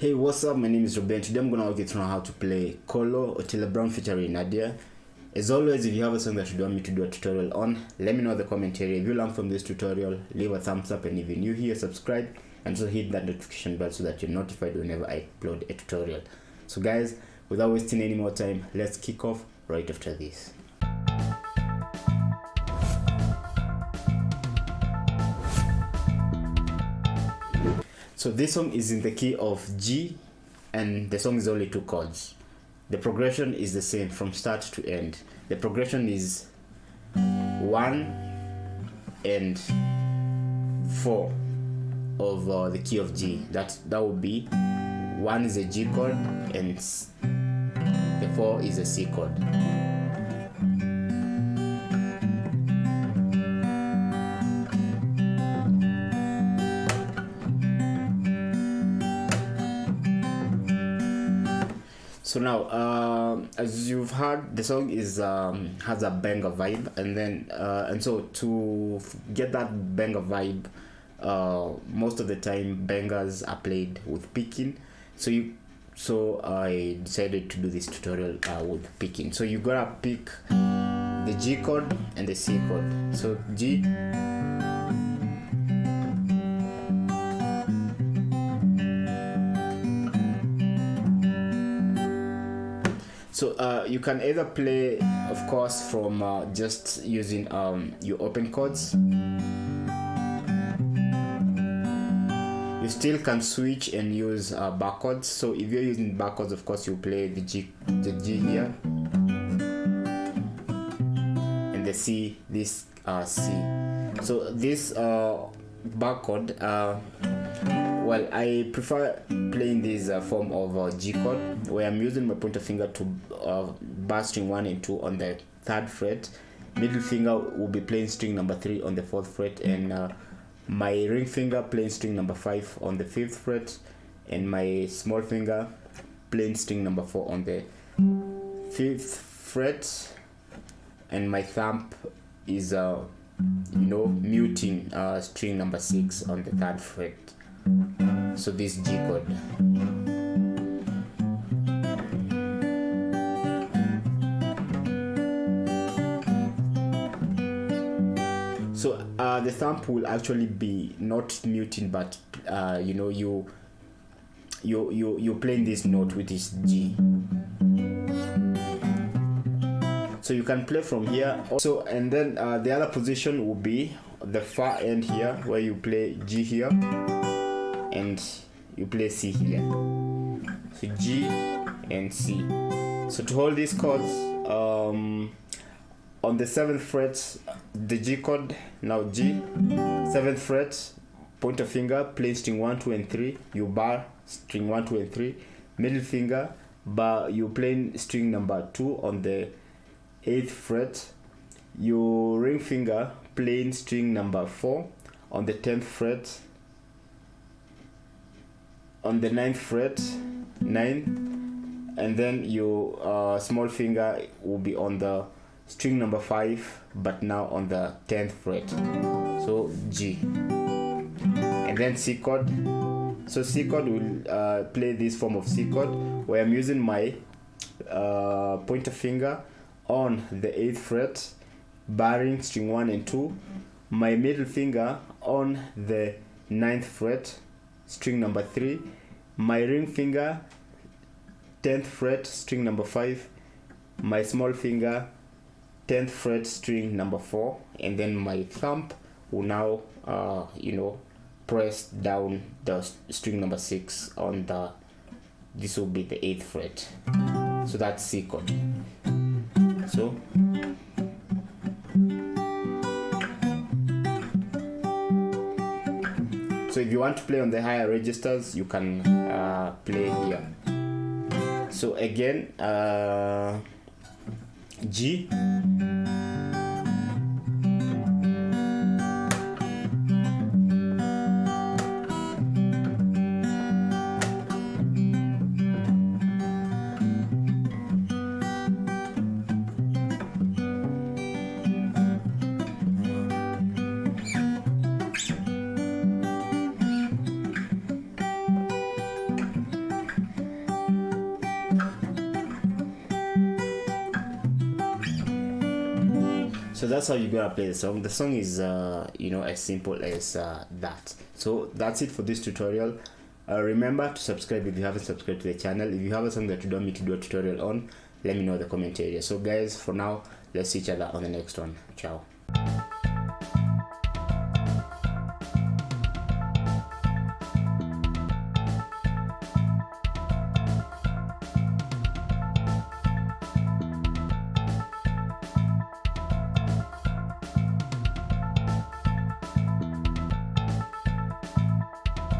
Hey, what's up? My name is Ruben. Today I'm gonna walk you through how to play KOLO, Otile Brown featuring Nadia. As always, if you have a song that you want me to do a tutorial on, let me know in the comment area. If you learn from this tutorial, leave a thumbs up, and if you're new here, subscribe and also hit that notification bell so that you're notified whenever I upload a tutorial. So guys, without wasting any more time, let's kick off right after this. So this song is in the key of G, and the song is only 2 chords. The progression is the same from start to end. The progression is 1 and 4 of the key of G. That would be 1 is a G chord and the 4 is a C chord. So now, as you've heard, the song is has a banger vibe, and so to get that banger vibe, most of the time bangers are played with picking. So I decided to do this tutorial with picking. So you gotta pick the G chord and the C chord. So G. So you can either play, of course, from just using your open chords. You still can switch and use bar chords. So if you're using bar chords, of course, you play the G here, and the C, this C. So this bar chord, well, I prefer playing this form of G chord, where I'm using my pointer finger to bar string 1 and 2 on the 3rd fret. Middle finger will be playing string number 3 on the 4th fret, and my ring finger playing string number 5 on the 5th fret, and my small finger playing string number 4 on the 5th fret, and my thumb is muting string number 6 on the 3rd fret. So this G chord. So the thumb will actually be not muting, but you playing this note, which is G. So you can play from here also, and then the other position will be the far end here, where you play G here and you play C here. So G and C. So to hold these chords, on the 7th fret, the G chord, now G, 7th fret, pointer finger, play string 1, 2, and 3. You bar string 1, 2, and 3. Middle finger, bar, you playing string number 2 on the 8th fret. Your ring finger playing string number 4 on the 10th fret. On the 9th fret, 9, and then your small finger will be on the string number 5, but now on the 10th fret. So G, and then C chord. So C chord will play this form of C chord, where I'm using my pointer finger on the 8th fret, barring string 1 and 2. My middle finger on the 9th fret, string number 3, my ring finger 10th fret, string number 5, my small finger 10th fret, string number 4, and then my thumb will now press down the string number 6 on this will be the 8th fret. So that's C chord. So if you want to play on the higher registers, you can play here. So again, G, So that's how you gotta play the song. The song is you know, as simple as that. So that's it for this tutorial. Remember to subscribe if you haven't subscribed to the channel. If you have a song that you want me to do a tutorial on, let me know in the comment area. So guys, for now, let's see each other on the next one. Ciao.